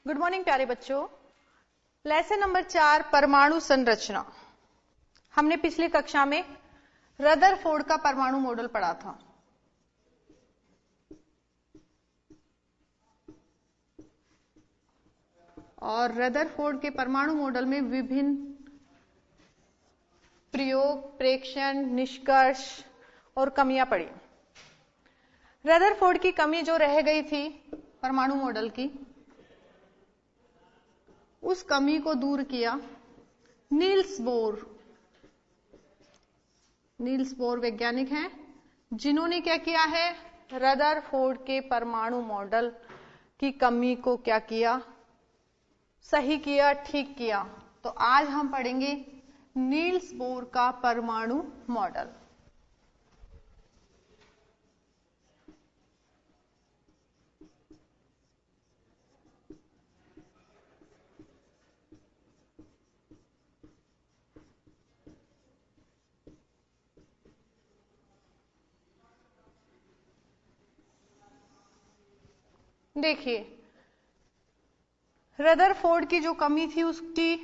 Good morning प्यारे बच्चों। Lesson number 4 परमाणु संरचना। हमने पिछली कक्षा में रदरफोर्ड का परमाणु मॉडल पढ़ा था। और रदरफोर्ड के परमाणु मॉडल में विभिन्न प्रयोग, प्रेक्षण, निष्कर्ष और कमियां पड़ी। रदरफोर्ड की कमी जो रह गई थी परमाणु मॉडल की, उस कमी को दूर किया नील्स बोर। नील्स बोर वैज्ञानिक हैं जिन्होंने क्या किया है, रदरफोर्ड के परमाणु मॉडल की कमी को क्या किया, सही किया, ठीक किया। तो आज हम पढ़ेंगे नील्स बोर का परमाणु मॉडल। देखिए, रदरफोर्ड की जो कमी थी उसकी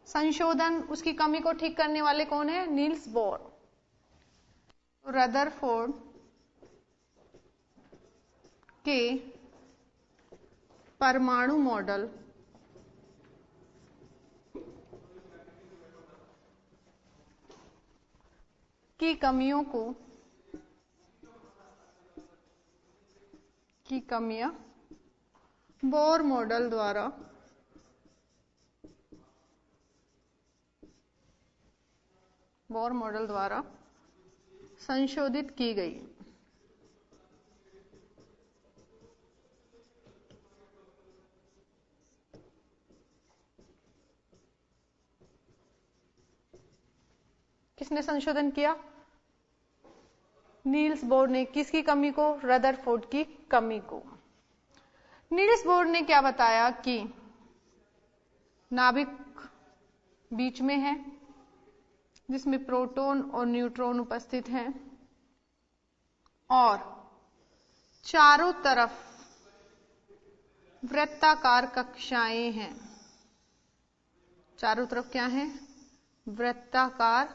संशोधन, उसकी कमी को ठीक करने वाले कौन है? Niels Bohr. रदरफोर्ड के परमाणु मॉडल की कमियां बोर मॉडल द्वारा संशोधित की गई। किसने संशोधन किया? नील्स बोर ने। किसकी कमी को? रदरफोर्ड की कमी को। नील्स बोर ने क्या बताया कि नाभिक बीच में है जिसमें प्रोटॉन और न्यूट्रॉन उपस्थित हैं और चारों तरफ वृत्ताकार कक्षाएं हैं। चारों तरफ क्या है? वृत्ताकार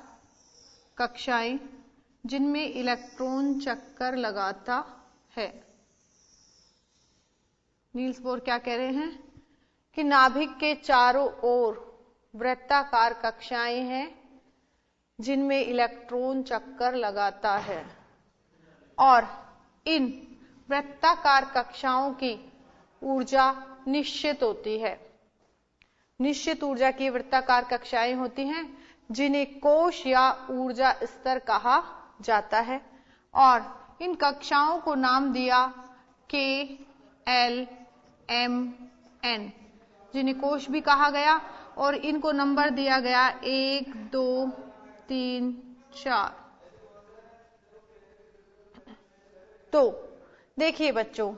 कक्षाएं जिनमें इलेक्ट्रॉन चक्कर लगाता है। नील्स बोर क्या कह रहे हैं कि नाभिक के चारों ओर वृत्ताकार कक्षाएं हैं जिनमें इलेक्ट्रॉन चक्कर लगाता है और इन वृत्ताकार कक्षाओं की ऊर्जा निश्चित होती है। निश्चित ऊर्जा की वृत्ताकार कक्षाएं होती हैं जिन्हें कोश या ऊर्जा स्तर कहा जाता है और इन कक्षाओं को नाम दिया K, L, M, N, जिन्हें कोश भी कहा गया और इनको नंबर दिया गया 1, 2, 3, 4। तो देखिए बच्चों,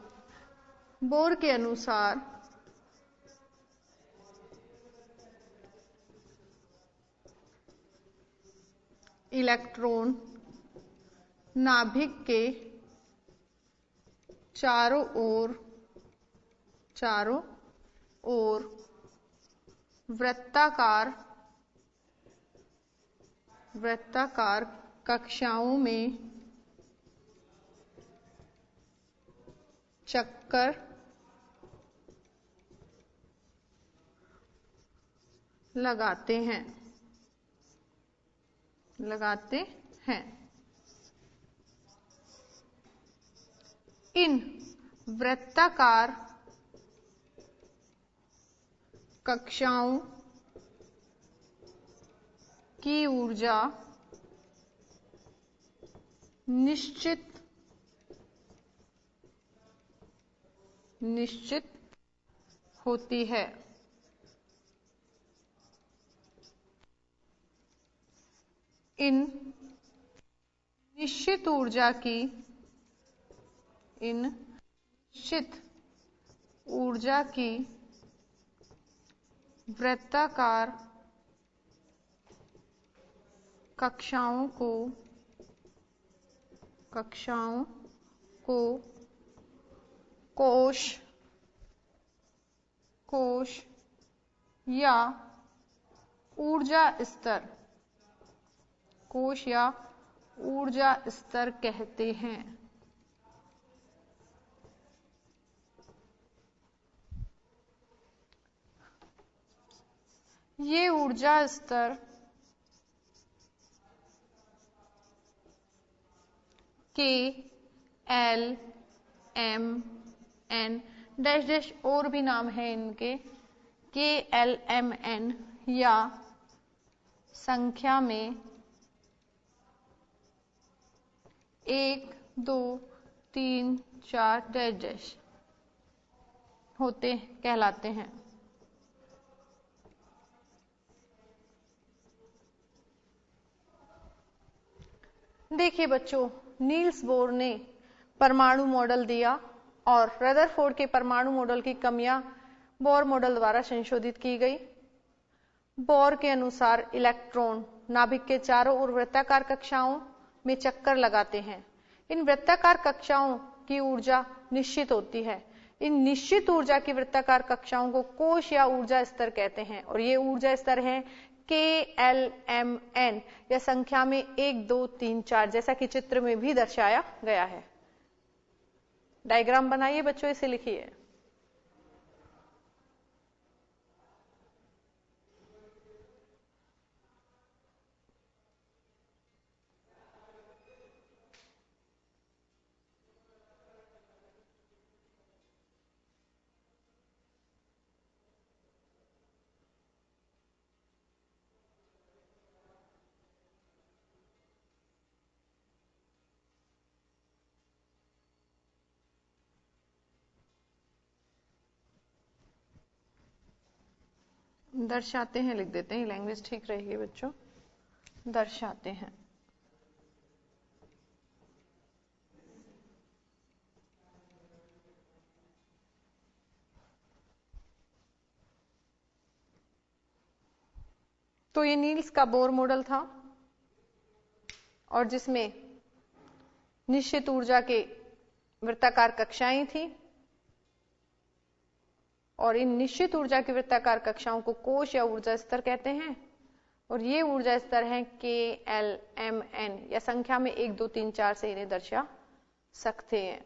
बोर के अनुसार इलेक्ट्रॉन नाभिक के चारों ओर वृत्ताकार कक्षाओं में चक्कर लगाते हैं। इन वृत्ताकार कक्षाओं की ऊर्जा निश्चित होती है। इन निश्चित ऊर्जा की वृत्ताकार कक्षाओं को कोश कोश या ऊर्जा स्तर, कोश या ऊर्जा स्तर कहते हैं। ये ऊर्जा स्तर के L M N dash dash और भी नाम है इनके, के एल एम एन या संख्या में 1 2 3 4 डैश डैश होते कहलाते हैं। देखिए बच्चों, नील्स बोर ने परमाणु मॉडल दिया और रदरफोर्ड के परमाणु मॉडल की कमियां बोर मॉडल द्वारा संशोधित की गई। बोर के अनुसार इलेक्ट्रॉन नाभिक के चारों ओर वृत्ताकार कक्षाओं में चक्कर लगाते हैं। इन वृत्ताकार कक्षाओं की ऊर्जा निश्चित होती है। इन निश्चित ऊर्जा की वृत्ताकार कक्षाओं को कोश या ऊर्जा स्तर कहते हैं और ये ऊर्जा स्तर है KLMN या संख्या में 1 2 3 4 जैसा कि चित्र में भी दर्शाया गया है। डायग्राम बनाइए बच्चों, इसे लिखिए। दर्शाते हैं लिख देते हैं, लैंग्वेज ठीक रहेगी बच्चों। दर्शाते हैं। तो ये नील्स का बोर मॉडल था और जिसमें निश्चित ऊर्जा के वृत्ताकार कक्षाएं थी और इन निश्चित ऊर्जा की वृत्ताकार कक्षाओं को कोश या ऊर्जा स्तर कहते हैं और ये ऊर्जा स्तर हैं KLMN या संख्या में 1 2 3 4 से इन्हें दर्शा सकते हैं।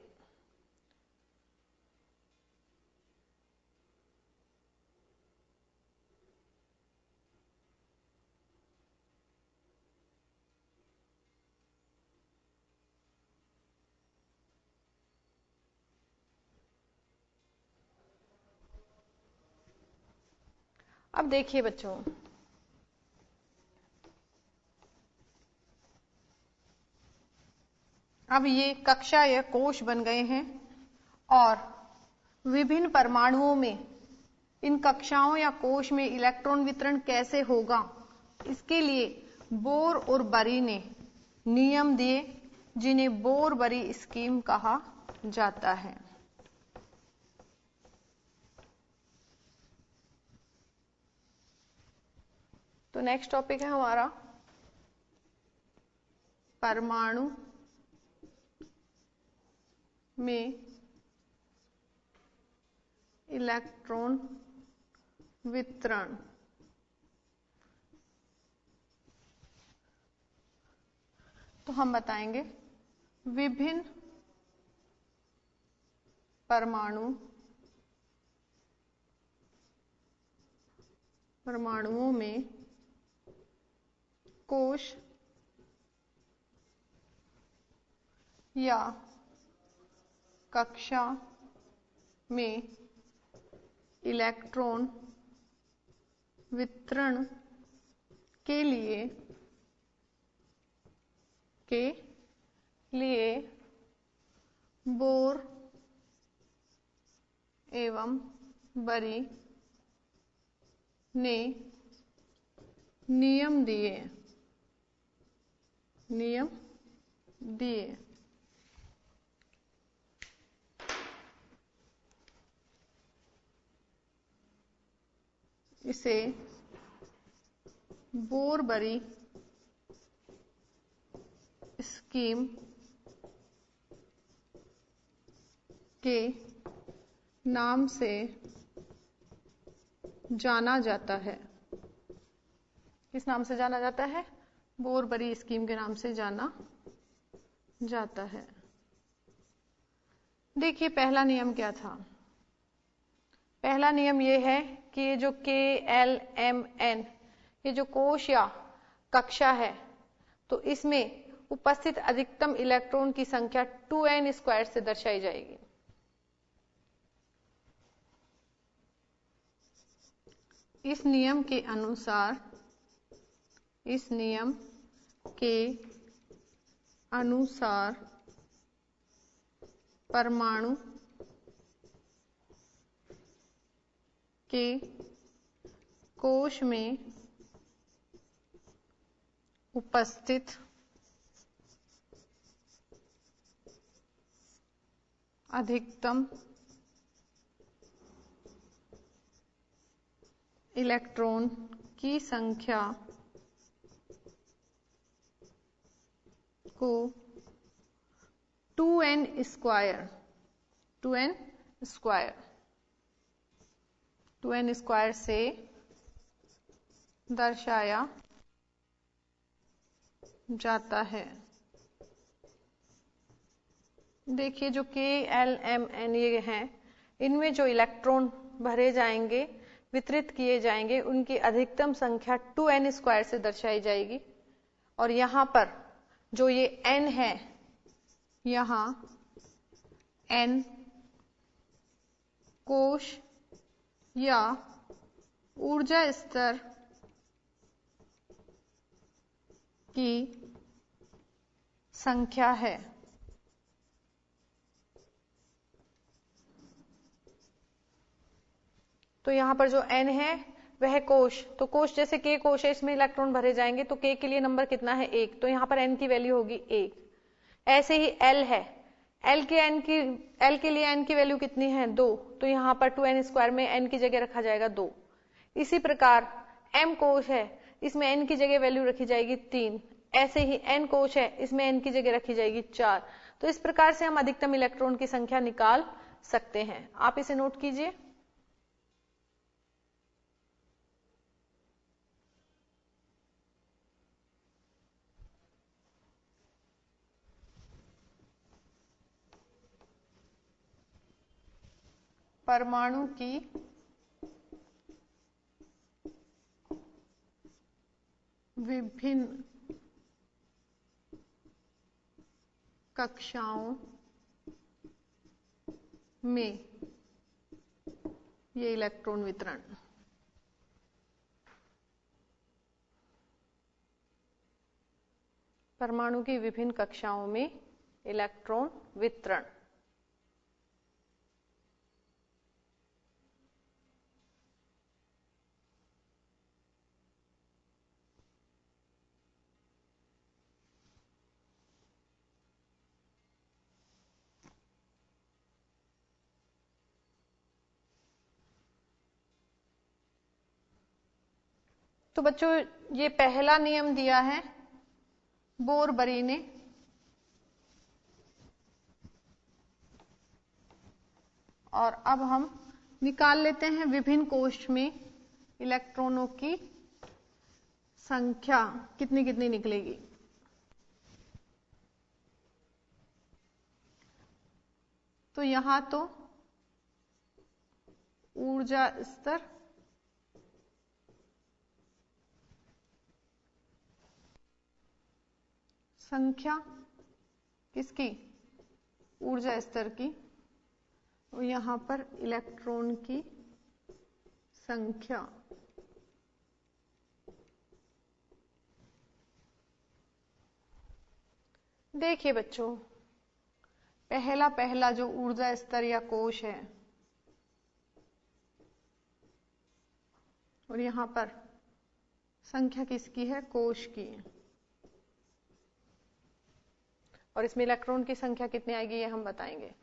अब देखिए बच्चों, अब ये कक्षा या कोश बन गए हैं और विभिन्न परमाणुओं में इन कक्षाओं या कोश में इलेक्ट्रॉन वितरण कैसे होगा, इसके लिए बोर और बरी ने नियम दिए जिन्हें बोर बरी स्कीम कहा जाता है। तो नेक्स्ट टॉपिक है हमारा परमाणु में इलेक्ट्रॉन वितरण। तो हम बताएंगे विभिन्न परमाणुओं में कोश या कक्षा में इलेक्ट्रॉन वितरण के लिए बोर एवं बरी ने नियम दिए। इसे बोर बरी स्कीम के नाम से जाना जाता है। किस नाम से जाना जाता है? बोरबरी स्कीम के नाम से जाना जाता है। देखिए पहला नियम क्या था? पहला नियम ये है कि ये जो KLMN ये जो कोश या कक्षा है, तो इसमें उपस्थित अधिकतम इलेक्ट्रॉन की संख्या 2n² से दर्शाई जाएगी। इस नियम के अनुसार परमाणु के कोश में उपस्थित अधिकतम इलेक्ट्रॉन की संख्या को 2n² से दर्शाया जाता है। देखिए जो KLMN ये हैं, इनमें जो इलेक्ट्रॉन भरे जाएंगे, वितरित किए जाएंगे, उनकी अधिकतम संख्या 2n² से दर्शाई जाएगी। और यहाँ पर जो ये n है, यहाँ n कोश या ऊर्जा स्तर की संख्या है। तो यहाँ पर जो n है वह कोश, तो कोश जैसे K कोश है, इसमें इलेक्ट्रॉन भरे जाएंगे, तो K के लिए नंबर कितना है? 1, तो यहाँ पर n की वैल्यू होगी 1। ऐसे ही L है, L के लिए n की वैल्यू कितनी है? 2, तो यहाँ पर 2n² में n की जगह रखा जाएगा 2। इसी प्रकार M कोश है, इसमें n की जगह वैल्यू रखी जाएगी 3। ऐसे ही N कोश है, इसमें n की जगह रखी जाएगी 4। तो इस प्रकार से हम अधिकतम इलेक्ट्रॉन की संख्या निकाल सकते हैं। आप इसे नोट कीजिए। परमाणु की विभिन्न कक्षाओं में ये इलेक्ट्रॉन वितरण। परमाणु की विभिन्न कक्षाओं में इलेक्ट्रॉन वितरण। तो बच्चों ये पहला नियम दिया है बोरबरी ने, और अब हम निकाल लेते हैं विभिन्न कोश में इलेक्ट्रॉनों की संख्या कितनी कितनी निकलेगी। तो यहां तो ऊर्जा स्तर संख्या किसकी? ऊर्जा स्तर की। और यहां पर इलेक्ट्रॉन की संख्या। देखिए बच्चों, पहला जो ऊर्जा स्तर या कोश है, और यहां पर संख्या किसकी है? कोश की। और इसमें इलेक्ट्रॉन की संख्या कितनी आएगी ये हम बताएंगे।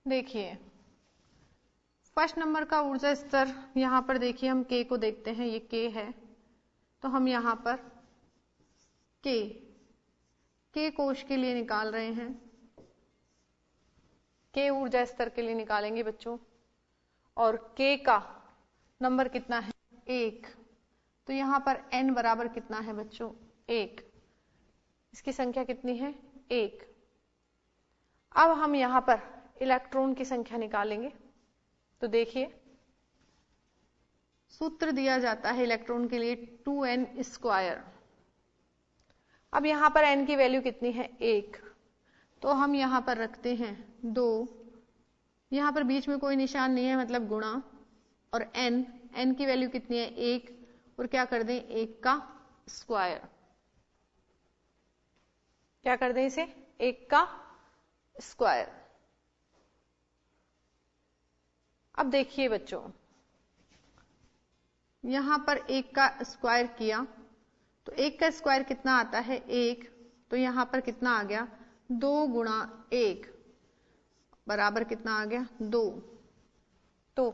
देखिए फर्स्ट नंबर का ऊर्जा स्तर, यहां पर देखिए हम K को देखते हैं, ये K है, तो हम यहां पर K कोश के लिए निकाल रहे हैं, K ऊर्जा स्तर के लिए निकालेंगे बच्चों। और K का नंबर कितना है 1, तो यहां पर n बराबर कितना है बच्चों 1, इसकी संख्या कितनी है 1। अब हम यहां पर इलेक्ट्रॉन की संख्या निकालेंगे। तो देखिए सूत्र दिया जाता है इलेक्ट्रॉन के लिए 2n²। अब यहां पर n की वैल्यू कितनी है 1, तो हम यहां पर रखते हैं 2, यहां पर बीच में कोई निशान नहीं है मतलब गुणा, और n की वैल्यू कितनी है 1, और क्या कर दें 1 का स्क्वायर, क्या कर दें इसे 1 का स्क्वायर। अब देखिए बच्चों यहां पर 1 का स्क्वायर किया तो 1 का स्क्वायर कितना आता है 1, तो यहां पर कितना आ गया 2 गुणा 1 बराबर कितना आ गया 2। तो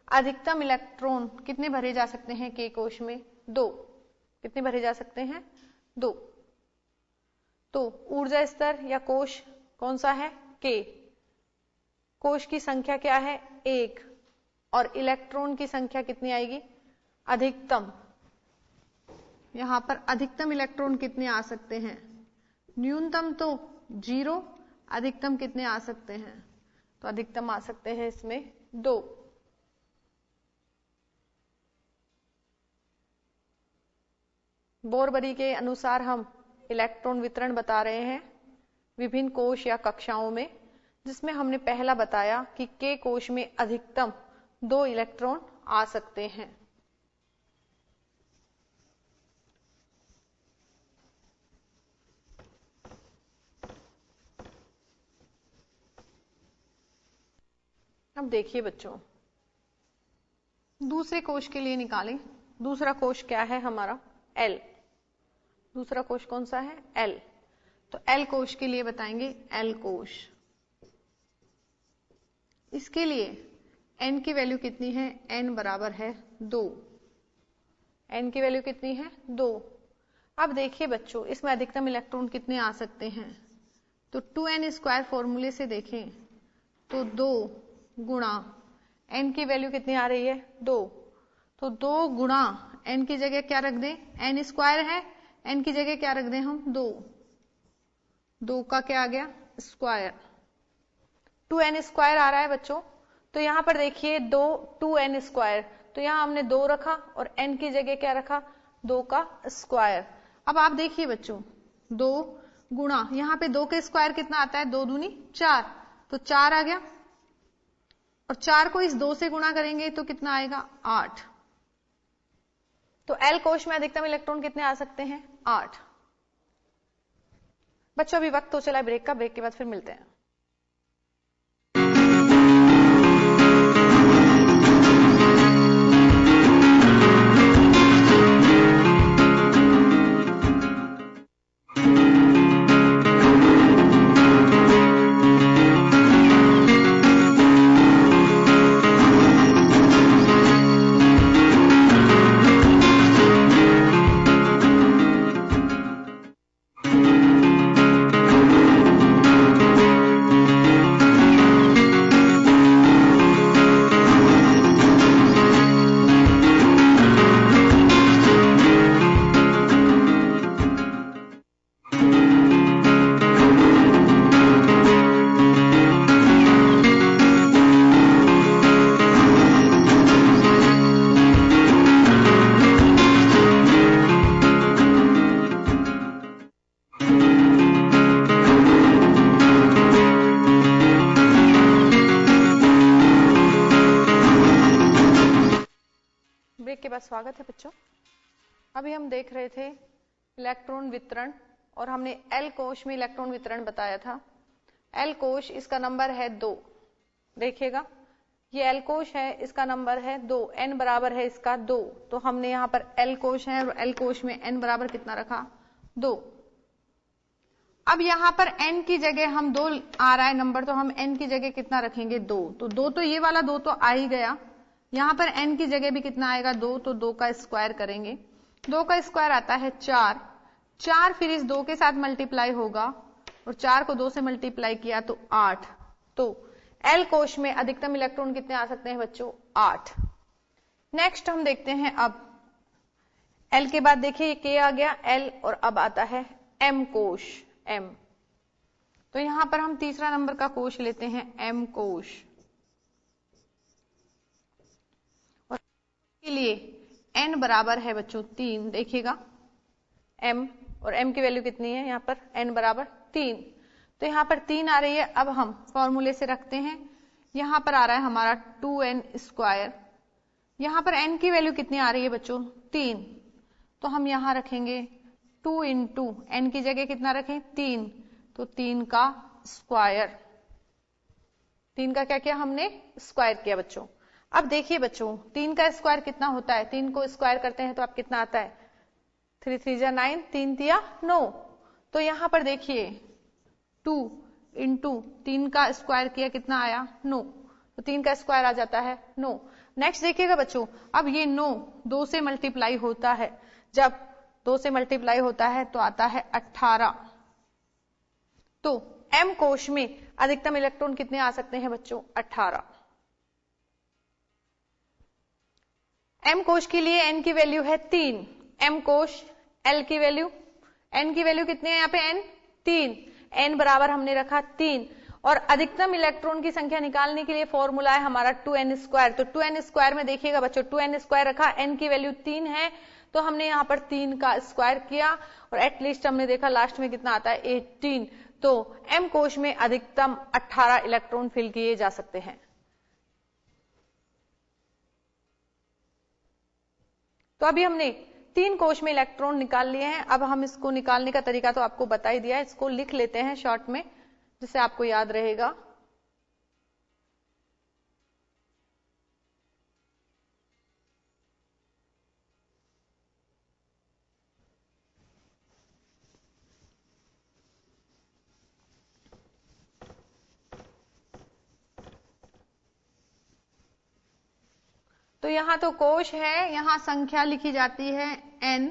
अधिकतम इलेक्ट्रॉन कितने भरे जा सकते हैं K कोश में 2, कितने भरे जा सकते हैं 2। तो ऊर्जा स्तर या कोश कौन सा है K, कोश की संख्या क्या है 1, और इलेक्ट्रॉन की संख्या कितनी आएगी अधिकतम। यहां पर अधिकतम इलेक्ट्रॉन कितने आ सकते हैं, न्यूनतम तो 0, अधिकतम कितने आ सकते हैं, तो अधिकतम आ सकते हैं इसमें 2। बोरबरी के अनुसार हम इलेक्ट्रॉन वितरण बता रहे हैं विभिन्न कोश या कक्षाओं में, जिसमें हमने पहला बताया कि K कोश में अधिकतम 2 इलेक्ट्रॉन आ सकते हैं। अब देखिए बच्चों दूसरे कोश के लिए निकालें। दूसरा कोश क्या है हमारा L, दूसरा कोश कौन सा है L। तो L कोश के लिए बताएंगे L कोश, इसके लिए n की वैल्यू कितनी है, n बराबर है 2, n की वैल्यू कितनी है 2। अब देखिए बच्चों इसमें अधिकतम इलेक्ट्रॉन कितने आ सकते हैं, तो 2n² फॉर्मूले से देखें तो 2 गुणा n की वैल्यू कितनी आ रही है 2, तो 2 गुणा n की जगह क्या रख दें n² है, n की जगह क्या रख दें हम 2, 2 का क्या आ गया स्क्वायर, 2n² आ रहा है बच्चों। तो यहां पर देखिए 2n², तो यहां हमने 2 रखा और n की जगह क्या रखा 2 का स्क्वायर। अब आप देखिए बच्चों 2 गुणा यहां पे 2 के स्क्वायर कितना आता है 2 दूनी 4, तो 4 आ गया, और 4 को इस 2 से गुणा करेंगे तो कितना आएगा 8। तो L कोश में अधिकतम इलेक्ट्रॉन कितने आ सकते हैं 8। बच्चों अभी वक्त तो चला है ब्रेक का, ब्रेक के बाद फिर मिलते हैं। ब्रेक के बाद स्वागत है बच्चों। अभी हम देख रहे थे इलेक्ट्रॉन वितरण, और हमने L कोश में इलेक्ट्रॉन वितरण बताया था। L कोश इसका नंबर है 2, देखिएगा ये L कोश है, इसका नंबर है 2, n बराबर है इसका 2, तो हमने यहाँ पर L कोश है और L कोश में n बराबर कितना रखा 2। अब यहाँ पर n की जगह हम 2 आ रहा है नंबर, तो हम n की जगह कितना रखेंगे 2, तो 2 तो ये वाला 2 तो आ ही गया, यहाँ पर n की जगह भी कितना आएगा 2, तो 2 का स्क्वायर करेंगे, 2 का स्क्वायर आता है 4, 4 फिर इस 2 के साथ मल्टीप्लाई होगा और 4 को 2 से मल्टीप्लाई किया तो 8। तो L कोश में अधिकतम इलेक्ट्रॉन कितने आ सकते हैं बच्चों 8। नेक्स्ट हम देखते हैं अब एल के बाद देखिए के आ गया एल और अब आता है एम कोश एम। तो यहां पर हम तीसरा नंबर का कोश लेते हैं एम कोश और के लिए एन बराबर है बच्चों 3। देखिएगा एम और एम की वैल्यू कितनी है यहाँ पर एन बराबर 3। तो यहाँ पर 3 आ रही है। अब हम फॉर्मूले से रखते हैं, यहाँ पर आ रहा है हमारा 2n स्क्वायर। यहाँ पर n की वैल्यू कितनी आ रही है बच्चों 3। तो हम यहाँ रखेंगे 2 इंटू एन की जगह कितना रखें 3। तो 3 का स्क्वायर, 3 का क्या किया हमने स्क्वायर किया बच्चों। अब देखिए बच्चों 3 का स्क्वायर कितना होता है, 3 को स्क्वायर करते हैं तो आप कितना आता है 3 3 जा 9, 3 तिया 9। तो यहां पर देखिए 2 इंटू 3 का स्क्वायर किया कितना आया 9। तो 3 का स्क्वायर आ जाता है 9। नेक्स्ट देखिएगा बच्चों अब ये 9 2 से मल्टीप्लाई होता है, जब 2 से मल्टीप्लाई होता है तो आता है 18। तो एम कोश में अधिकतम इलेक्ट्रॉन कितने आ सकते हैं बच्चों 18। एम कोश के लिए एन की वैल्यू है 3। एम कोश एल की वैल्यू एन की वैल्यू कितनी है यहाँ पे एन 3। एन बराबर हमने रखा 3 और अधिकतम इलेक्ट्रॉन की संख्या निकालने के लिए फॉर्मूला है हमारा 2n स्क्वायर। तो 2n स्क्वायर में देखिएगा बच्चों 2n स्क्वायर रखा, एन की वैल्यू 3 है तो हमने यहाँ पर 3 का स्क्वायर किया और एटलीस्ट हमने देखा लास्ट में कितना आता है 18। तो एम कोश में अधिकतम 18 इलेक्ट्रॉन फिल किए जा सकते हैं। तो अभी हमने 3 कोश में इलेक्ट्रॉन निकाल लिए हैं। अब हम इसको निकालने का तरीका तो आपको बता ही दिया है, इसको लिख लेते हैं शॉर्ट में जिससे आपको याद रहेगा। तो यहां तो कोश है, यहां संख्या लिखी जाती है n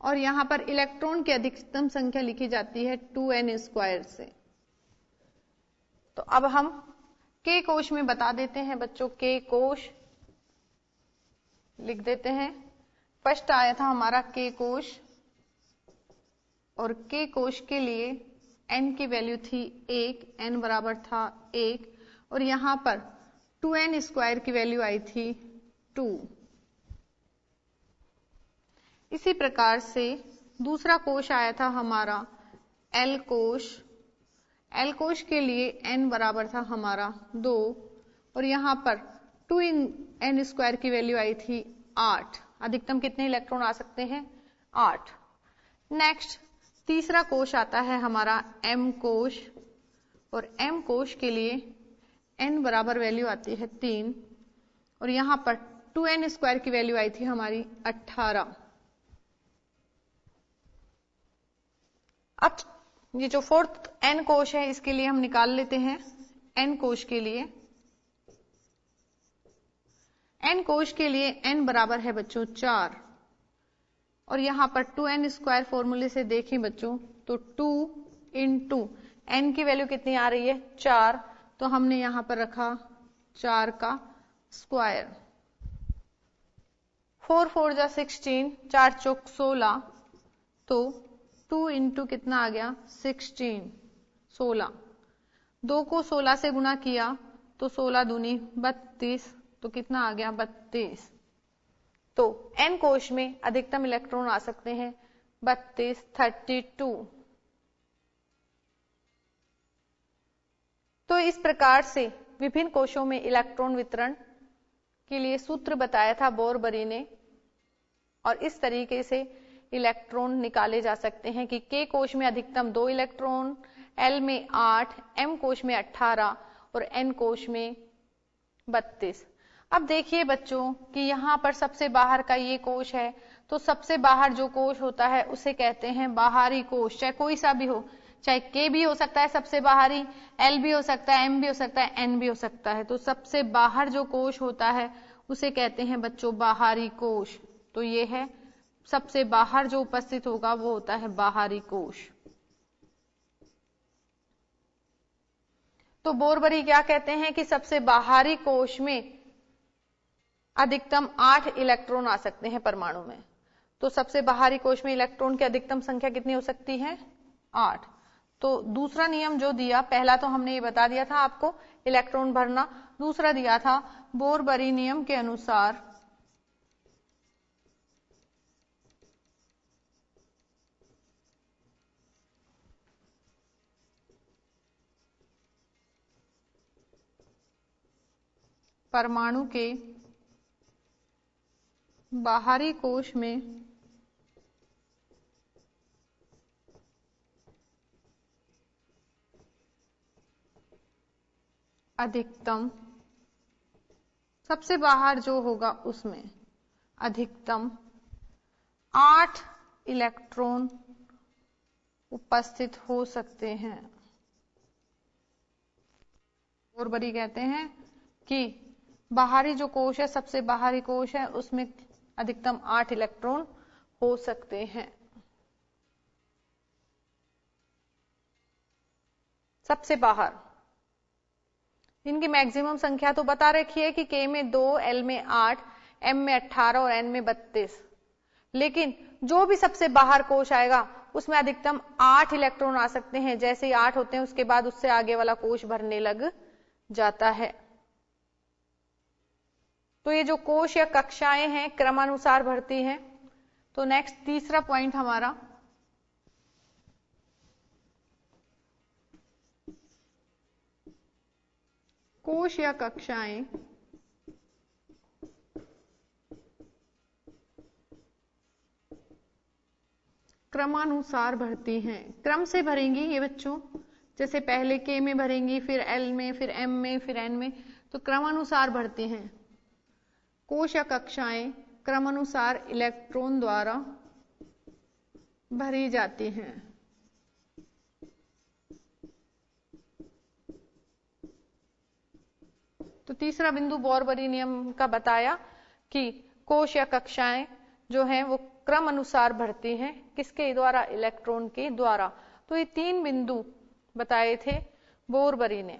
और यहां पर इलेक्ट्रॉन की अधिकतम संख्या लिखी जाती है 2n स्क्वायर से। तो अब हम k कोश में बता देते हैं बच्चों, k कोश लिख देते हैं। फर्स्ट आया था हमारा k कोश और k कोश के लिए n की वैल्यू थी 1, n बराबर था 1 और यहां पर 2n स्क्वायर की वैल्यू आई थी 2। इसी प्रकार से दूसरा कोश आया था हमारा एल कोश। एल कोश के लिए n बराबर था हमारा 2 और यहां पर 2n स्क्वायर की वैल्यू आई थी 8। अधिकतम कितने इलेक्ट्रॉन आ सकते हैं 8। नेक्स्ट तीसरा कोश आता है हमारा m कोश और m कोश के लिए n बराबर वैल्यू आती है 3 और यहां पर 2n स्क्वायर की वैल्यू आई थी हमारी 18। अब ये जो फोर्थ n कोश है इसके लिए हम निकाल लेते हैं। n कोश के लिए n कोश के लिए n बराबर है बच्चों 4 और यहां पर 2n स्क्वायर फॉर्मूले से देखें बच्चों तो 2 इंटू n की वैल्यू कितनी आ रही है 4। तो हमने यहां पर रखा 4 का स्क्वायर। 4 4 जा 16, 4 चौक 16 तो 2 इंटू कितना आ गया 16 16। 2 को 16 से गुणा किया तो 16 दूनी 32 तो कितना आ गया 32। तो n कोश में अधिकतम इलेक्ट्रॉन आ सकते हैं 32 32। तो इस प्रकार से विभिन्न कोशों में इलेक्ट्रॉन वितरण के लिए सूत्र बताया था बोरबरी ने और इस तरीके से इलेक्ट्रॉन निकाले जा सकते हैं कि k कोश में अधिकतम 2 इलेक्ट्रॉन, l में 8, m कोश में 18 और n कोश में 32। अब देखिए बच्चों कि यहाँ पर सबसे बाहर का ये कोश है तो सबसे बाहर जो कोश होता है उसे कहते हैं बाहरी कोश। चाहे कोई सा भी हो, चाहे k भी हो सकता है सबसे बाहरी, l भी हो सकता है, m भी हो सकता है, n भी हो सकता है। तो सबसे बाहर जो कोश होता है उसे कहते हैं बच्चों बाहरी कोश। तो ये है सबसे बाहर जो उपस्थित होगा वो होता है बाहरी कोश। तो बोरबरी क्या कहते हैं कि सबसे बाहरी कोश में अधिकतम 8 इलेक्ट्रॉन आ सकते हैं परमाणु में। तो सबसे बाहरी कोश में इलेक्ट्रॉन की अधिकतम संख्या कितनी हो सकती है? 8। तो दूसरा नियम जो दिया, पहला तो हमने ये बता दिया था आपको इलेक्ट्रॉन भरना, दूसरा दिया था बोरबरी नियम के अनुसार परमाणु के बाहरी कोश में अधिकतम, सबसे बाहर जो होगा उसमें अधिकतम 8 इलेक्ट्रॉन उपस्थित हो सकते हैं। बोरबरी कहते हैं कि बाहरी जो कोश है, सबसे बाहरी कोश है, उसमें अधिकतम 8 इलेक्ट्रॉन हो सकते हैं। सबसे बाहर इनकी मैक्सिमम संख्या तो बता रखी है कि K में 2, L में 8, M में 18 और N में 32। लेकिन जो भी सबसे बाहर कोश आएगा उसमें अधिकतम 8 इलेक्ट्रॉन आ सकते हैं। जैसे ही 8 होते हैं उसके बाद उससे आगे वाला कोश भरने लग जाता है। तो ये जो कोश या कक्षाएं हैं क्रमानुसार भरती हैं। तो नेक्स्ट तीसरा पॉइंट हमारा कोश या कक्षाएं क्रमानुसार भरती हैं। क्रम से भरेंगी ये बच्चों, जैसे पहले K में भरेंगी, फिर L में, फिर M में, फिर N में, तो क्रमानुसार भरती हैं। कोश या कक्षाएं क्रमानुसार इलेक्ट्रॉन द्वारा भरी जाती हैं। तो तीसरा बिंदु बोरबरी नियम का बताया कि कोश या कक्षाएं जो हैं वो क्रम अनुसार भरती हैं। किसके द्वारा? इलेक्ट्रॉन के द्वारा। तो ये 3 बिंदु बताए थे बोरबरी ने।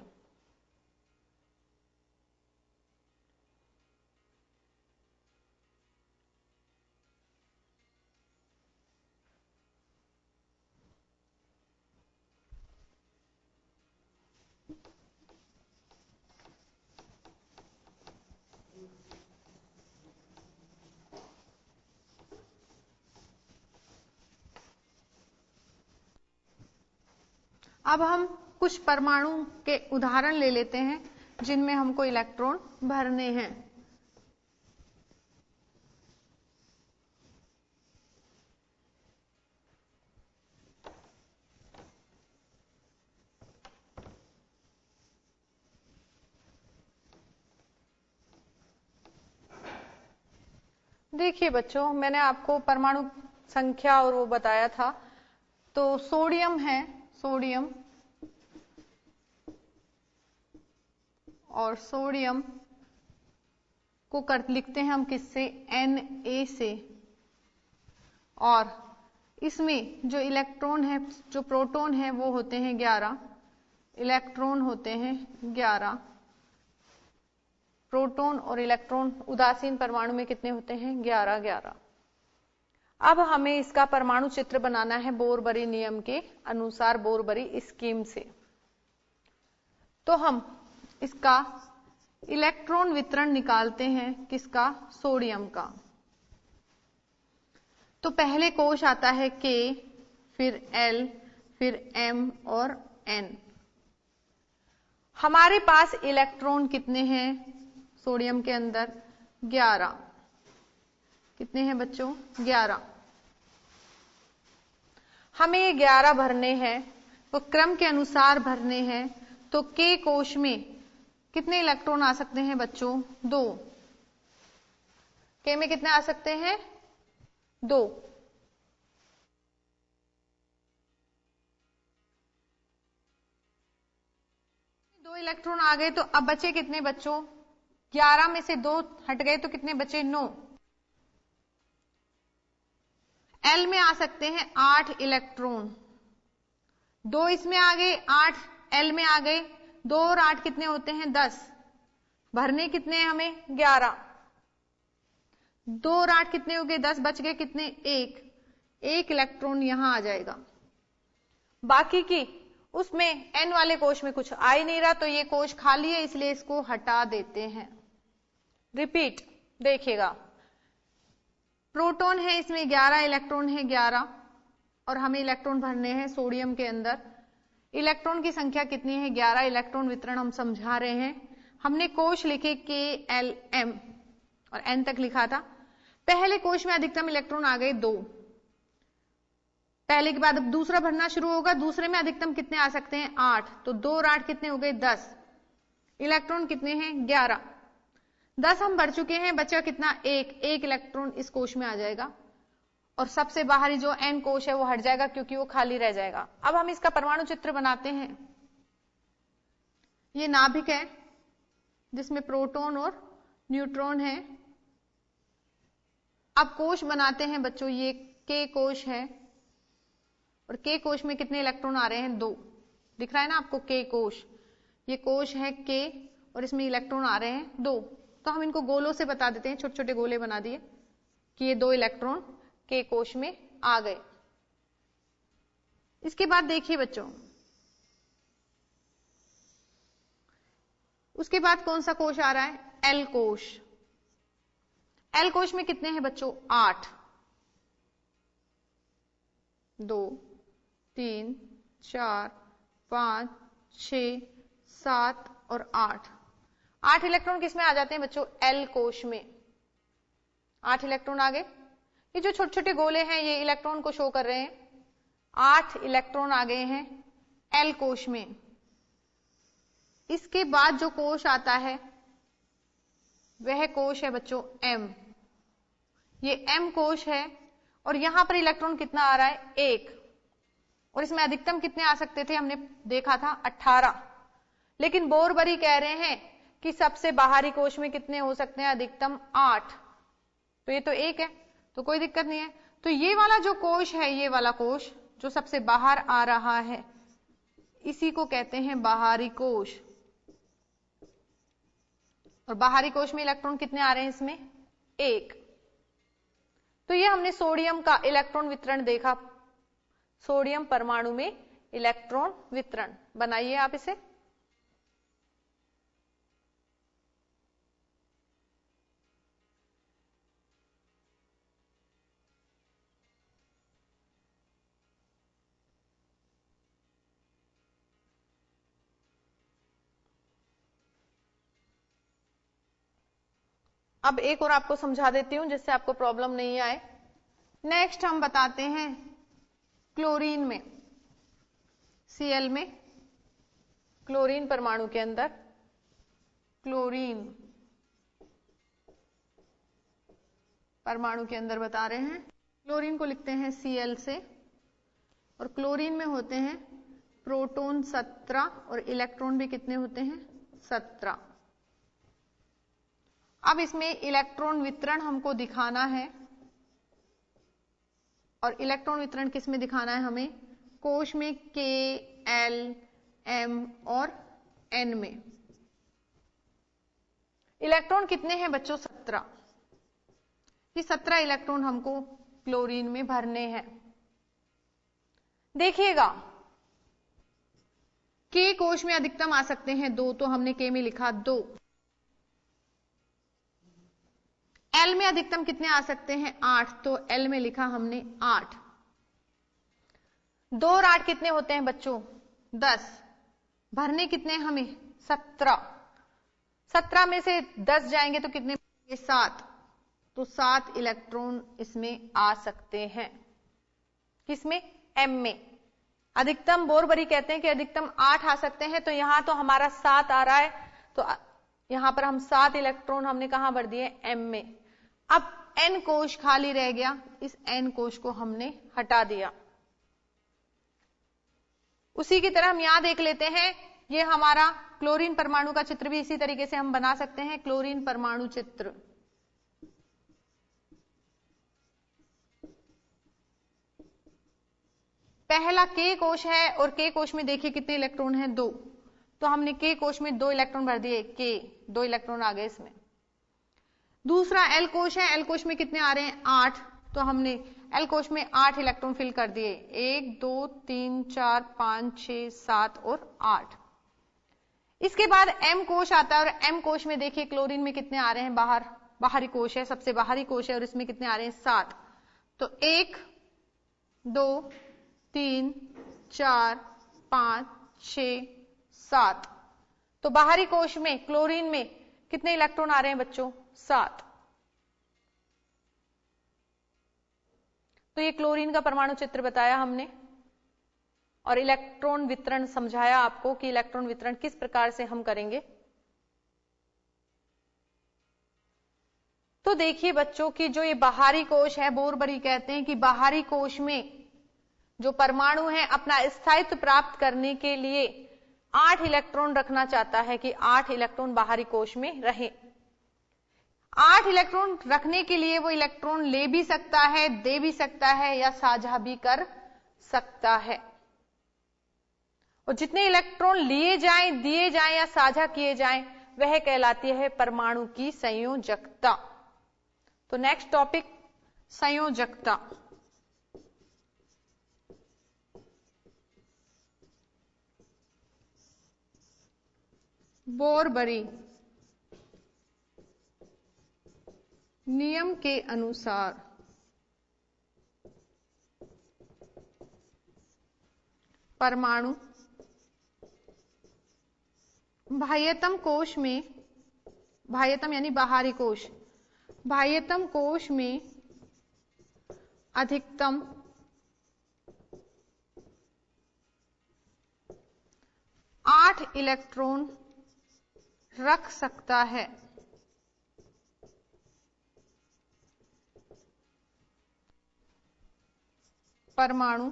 अब हम कुछ परमाणु के उदाहरण ले लेते हैं जिनमें हमको इलेक्ट्रॉन भरने हैं। देखिए बच्चों, मैंने आपको परमाणु संख्या और वो बताया था। तो सोडियम है, सोडियम, और सोडियम को लिखते हैं हम किससे? Na से। और इसमें जो इलेक्ट्रॉन है, जो प्रोटॉन है, वो होते हैं 11 इलेक्ट्रॉन होते हैं 11। प्रोटॉन और इलेक्ट्रॉन उदासीन परमाणु में कितने होते हैं? 11 11। अब हमें इसका परमाणु चित्र बनाना है बोरबरी नियम के अनुसार, बोरबरी स्कीम से। तो हम इसका इलेक्ट्रॉन वितरण निकालते हैं। किसका? सोडियम का। तो पहले कोश आता है K, फिर L, फिर M और N। हमारे पास इलेक्ट्रॉन कितने हैं सोडियम के अंदर? 11। कितने हैं बच्चों? 11। हमें ये 11 भरने हैं, तो क्रम के अनुसार भरने हैं। तो K कोश में कितने इलेक्ट्रॉन आ सकते हैं बच्चों? 2। K में कितने आ सकते हैं? 2। दो इलेक्ट्रॉन आ गए, तो अब बचे कितने बच्चों? 11 में से 2 हट गए तो कितने बचे? 9। L में आ सकते हैं 8 इलेक्ट्रॉन। 2 इसमें आ गए, 8 L में आ गए। 2 और 8 कितने होते हैं? 10। भरने कितने हैं हमें? 11। 2 और 8 कितने हो गए, 10, बच गए कितने, एक इलेक्ट्रॉन यहां आ जाएगा। बाकी की उसमें n वाले कोश में कुछ आ ही नहीं रहा, तो ये कोश खाली है, इसलिए इसको हटा देते हैं। रिपीट देखिएगा, प्रोटॉन है, इसमें 11 इलेक्ट्रॉन है, 11, और हमें इलेक्ट्रॉन भरने हैं सोडियम के अंदर। इलेक्ट्रॉन की संख्या कितनी है, 11। इलेक्ट्रॉन वितरण हम समझा रहे हैं। हमने कोश लिखे KLM और N तक लिखा था। पहले कोश में अधिकतम इलेक्ट्रॉन आ गए 2, पहले के बाद अब दूसरा भरना शुरू होगा। दूसरे में अधिकतम कितने आ सकते हैं, 8, तो 2 और 8 कितने हो गए, 10। इलेक्ट्रॉन कितने हैं, 11। 10 हम भर चुके हैं, बचा कितना, एक इलेक्ट्रॉन इस कोश में आ जाएगा, और सबसे बाहरी जो N कोश है वो हट जाएगा क्योंकि वो खाली रह जाएगा। अब हम इसका परमाणु चित्र बनाते हैं। ये नाभिक है जिसमें प्रोटॉन और न्यूट्रॉन है। अब कोश बनाते हैं बच्चों, ये K कोश है, और K कोश में कितने इलेक्ट्रॉन आ रहे हैं, 2। दिख रहा है ना आपको K कोश, ये कोश है K, और इसमें इलेक्ट्रॉन आ रहे हैं 2। तो हम इनको गोलों से बता देते हैं, छोटे छोटे गोले बना दिए कि ये 2 इलेक्ट्रॉन K कोश में आ गए। इसके बाद देखिए बच्चों, उसके बाद कौन सा कोश आ रहा है, L कोश। L कोश में कितने हैं बच्चों, 8, 2, 3, 4, 5, 6, 7 और 8। 8 इलेक्ट्रॉन किसमें आ जाते हैं बच्चों, L कोश में। 8 इलेक्ट्रॉन आ गए। ये जो छोटे छोटे गोले हैं ये इलेक्ट्रॉन को शो कर रहे हैं। 8 इलेक्ट्रॉन आ गए हैं L कोश में। इसके बाद जो कोश आता है वह कोश है बच्चों M। ये M कोश है, और यहां पर इलेक्ट्रॉन कितना आ रहा है, 1, और इसमें अधिकतम कितने आ सकते थे, हमने देखा था 18। लेकिन बोरबरी कह रहे हैं कि सबसे बाहरी कोश में कितने हो सकते हैं, अधिकतम 8, तो ये तो 1 है, तो कोई दिक्कत नहीं है। तो ये वाला जो कोश है, ये वाला कोश जो सबसे बाहर आ रहा है, इसी को कहते हैं बाहरी कोश। और बाहरी कोश में इलेक्ट्रॉन कितने आ रहे हैं, इसमें 1। तो ये हमने सोडियम का इलेक्ट्रॉन वितरण देखा, सोडियम परमाणु में इलेक्ट्रॉन वितरण। बनाइए आप इसे। अब एक और आपको समझा देती हूं जिससे आपको प्रॉब्लम नहीं आए। नेक्स्ट हम बताते हैं क्लोरीन में, Cl में, क्लोरीन परमाणु के अंदर क्लोरीन परमाणु के अंदर बता रहे हैं। क्लोरीन को लिखते हैं Cl से, और क्लोरीन में होते हैं प्रोटॉन 17 और इलेक्ट्रॉन भी कितने होते हैं, 17। अब इसमें इलेक्ट्रॉन वितरण हमको दिखाना है, और इलेक्ट्रॉन वितरण किस में दिखाना है हमें, कोश में K, L, M और N में। इलेक्ट्रॉन कितने हैं बच्चों, 17। ये 17 इलेक्ट्रॉन हमको क्लोरीन में भरने हैं। देखिएगा K कोश में अधिकतम आ सकते हैं 2, तो हमने K में लिखा 2। L में अधिकतम कितने आ सकते हैं, 8, तो L में लिखा हमने 8। 2 और 8 कितने होते हैं बच्चों, 10। भरने कितने हमें, 17। 17 में से 10 जाएंगे तो कितने, 7, तो 7 इलेक्ट्रॉन इसमें आ सकते हैं। किसमें, M में। अधिकतम बोरबरी कहते हैं कि अधिकतम 8 आ सकते हैं, तो यहां तो हमारा 7 आ रहा है, तो यहां पर हम 7 इलेक्ट्रॉन हमने कहां भर दिए, M में। अब N कोश खाली रह गया, इस N कोश को हमने हटा दिया। उसी की तरह हम यहां देख लेते हैं, ये हमारा क्लोरीन परमाणु का चित्र भी इसी तरीके से हम बना सकते हैं, क्लोरीन परमाणु चित्र। पहला K कोश है, और K कोश में देखिए कितने इलेक्ट्रॉन हैं, 2, तो हमने K कोश में 2 इलेक्ट्रॉन भर दिए, K 2 इलेक्ट्रॉन आ गए इसमें। दूसरा एल कोश है, एल कोश में कितने आ रहे हैं 8, तो हमने एल कोश में 8 इलेक्ट्रॉन फिल कर दिए, 1 2 3 4 5 6 7 और 8। इसके बाद एम कोश आता है और एम कोश में देखिए क्लोरीन में कितने आ रहे हैं बाहरी कोश है, सबसे बाहरी कोश है और इसमें कितने आ रहे हैं 7, तो 1 2 3 4 5 6 7, तो बाहरी कोश में क्लोरीन में कितने इलेक्ट्रॉन आ रहे हैं बच्चों 7। तो ये क्लोरीन का परमाणु चित्र बताया हमने और इलेक्ट्रॉन वितरण समझाया आपको कि इलेक्ट्रॉन वितरण किस प्रकार से हम करेंगे। तो देखिए बच्चों कि जो ये बाहरी कोश है, बोरबरी कहते हैं कि बाहरी कोश में जो परमाणु है अपना स्थायित्व प्राप्त करने के लिए 8 इलेक्ट्रॉन रखना चाहता है कि 8 इलेक्ट्रॉन बाहरी कोश में रहे। 8 इलेक्ट्रॉन रखने के लिए वो इलेक्ट्रॉन ले भी सकता है, दे भी सकता है या साझा भी कर सकता है। और जितने इलेक्ट्रॉन लिए जाएं, दिए जाएं या साझा किए जाएं वह कहलाती है परमाणु की संयोजकता। तो नेक्स्ट टॉपिक संयोजकता। बोरबरी नियम के अनुसार परमाणु बाह्यतम कोश में, बाह्यतम यानी बाहरी कोश, बाह्यतम कोश में अधिकतम 8 इलेक्ट्रॉन रख सकता है। परमाणु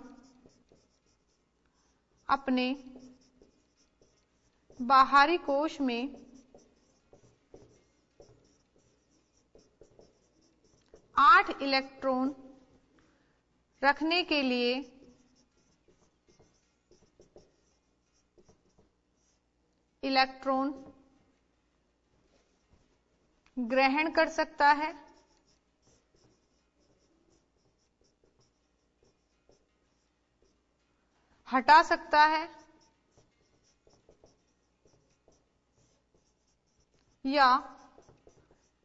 अपने बाहरी कोश में 8 इलेक्ट्रॉन रखने के लिए इलेक्ट्रॉन ग्रहण कर सकता है, हटा सकता है या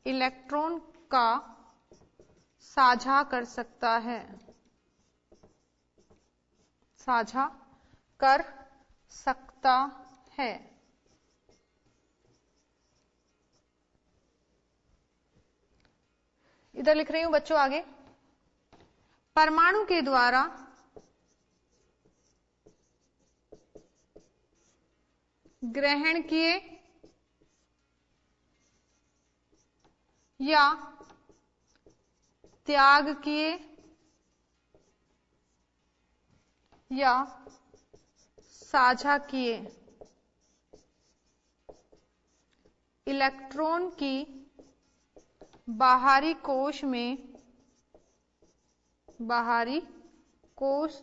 इलेक्ट्रॉन का साझा कर सकता है, साझा कर सकता है। इधर लिख रही हूं बच्चों आगे, परमाणु के द्वारा ग्रहण किए या त्याग किए या साझा किए इलेक्ट्रॉन की बाहरी कोश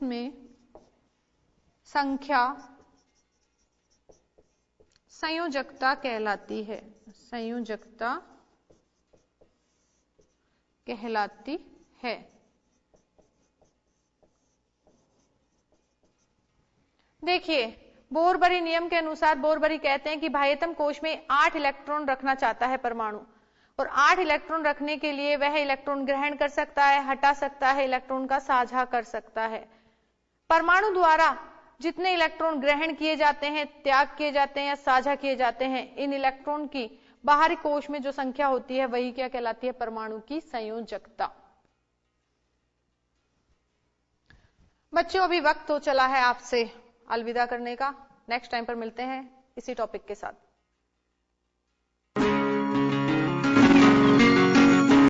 में संख्या संयोजकता कहलाती है, संयोजकता कहलाती है। देखिए बोरबरी नियम के अनुसार बोरबरी कहते हैं कि बाह्यतम कोश में 8 इलेक्ट्रॉन रखना चाहता है परमाणु, और 8 इलेक्ट्रॉन रखने के लिए वह इलेक्ट्रॉन ग्रहण कर सकता है, हटा सकता है, इलेक्ट्रॉन का साझा कर सकता है। परमाणु द्वारा जितने इलेक्ट्रॉन ग्रहण किए जाते हैं, त्याग किए जाते हैं या साझा किए जाते हैं, इन इलेक्ट्रॉन की बाहरी कोश में जो संख्या होती है वही क्या कहलाती है, परमाणु की संयोजकता। बच्चों अभी वक्त तो चला है आपसे अलविदा करने का, नेक्स्ट टाइम पर मिलते हैं इसी टॉपिक के साथ।